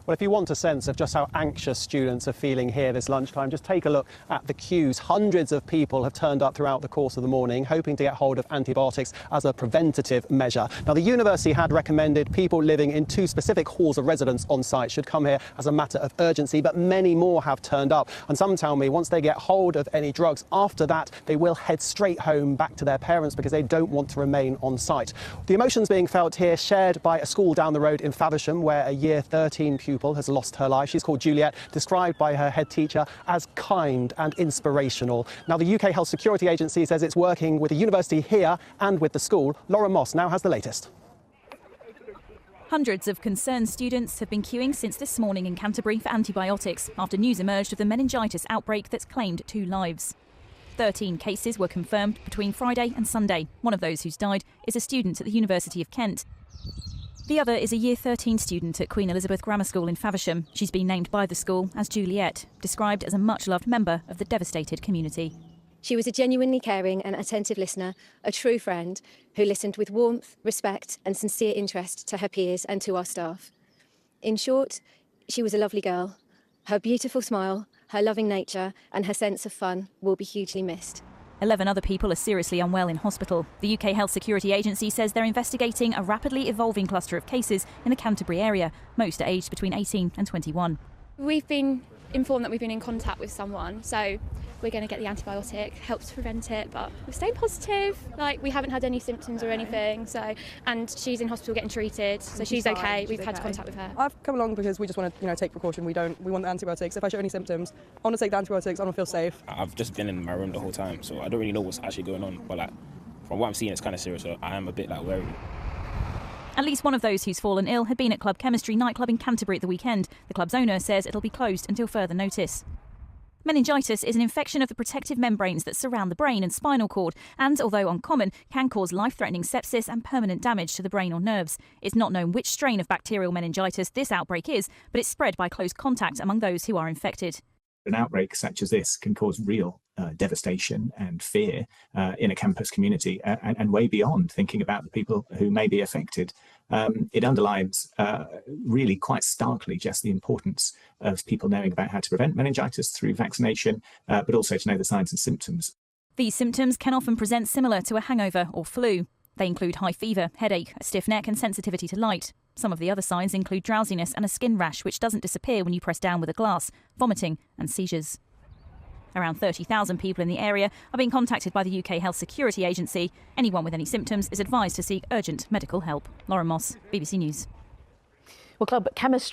Well, if you want a sense of just how anxious students are feeling here this lunchtime, just take a look at the queues. Hundreds of people have turned up throughout the course of the morning, hoping to get hold of antibiotics as a preventative measure. Now, the university had recommended people living in 2 specific halls of residence on site should come here as a matter of urgency, but many more have turned up. And some tell me once they get hold of any drugs, after that, they will head straight home back to their parents because they don't want to remain on site. The emotions being felt here shared by a school down the road in Faversham, where a year 13 pupil has lost her life. She's called Juliet, described by her head teacher as kind and inspirational. Now, the UK Health Security Agency says it's working with the university here and with the school. Lauren Moss now has the latest. Hundreds of concerned students have been queuing since this morning in Canterbury for antibiotics after news emerged of the meningitis outbreak that's claimed 2 lives. 13 cases were confirmed between Friday and Sunday. One of those who's died is a student at the University of Kent. The other is a year 13 student at Queen Elizabeth Grammar School in Faversham. She's been named by the school as Juliet, described as a much-loved member of the devastated community. She was a genuinely caring and attentive listener, a true friend who listened with warmth, respect and sincere interest to her peers and to our staff. In short, she was a lovely girl. Her beautiful smile, her loving nature and her sense of fun will be hugely missed. 11 other people are seriously unwell in hospital. The UK Health Security Agency says they're investigating a rapidly evolving cluster of cases in the Canterbury area. Most are aged between 18 and 21. We've been informed that we've been in contact with someone, so we're going to get the antibiotic, helps prevent it, but we're staying positive. We haven't had any symptoms or anything, and she's in hospital getting treated, so she's okay. We've had contact with her. I've come along because we just want to, take precaution. We want the antibiotics. If I show any symptoms, I want to take the antibiotics. I want to feel safe. I've just been in my room the whole time, so I don't really know what's actually going on. But from what I'm seeing, it's kind of serious. So I am a bit wary. At least one of those who's fallen ill had been at Club Chemistry nightclub in Canterbury at the weekend. The club's owner says it'll be closed until further notice. Meningitis is an infection of the protective membranes that surround the brain and spinal cord and, although uncommon, can cause life-threatening sepsis and permanent damage to the brain or nerves. It's not known which strain of bacterial meningitis this outbreak is, but it's spread by close contact among those who are infected. An outbreak such as this can cause real devastation and fear in a campus community and way beyond, thinking about the people who may be affected. It underlines really quite starkly just the importance of people knowing about how to prevent meningitis through vaccination, but also to know the signs and symptoms. These symptoms can often present similar to a hangover or flu. They include high fever, headache, a stiff neck and sensitivity to light. Some of the other signs include drowsiness and a skin rash which doesn't disappear when you press down with a glass, vomiting and seizures. Around 30,000 people in the area are being contacted by the UK Health Security Agency. Anyone with any symptoms is advised to seek urgent medical help. Lauren Moss, BBC News. Well, Club Chemistry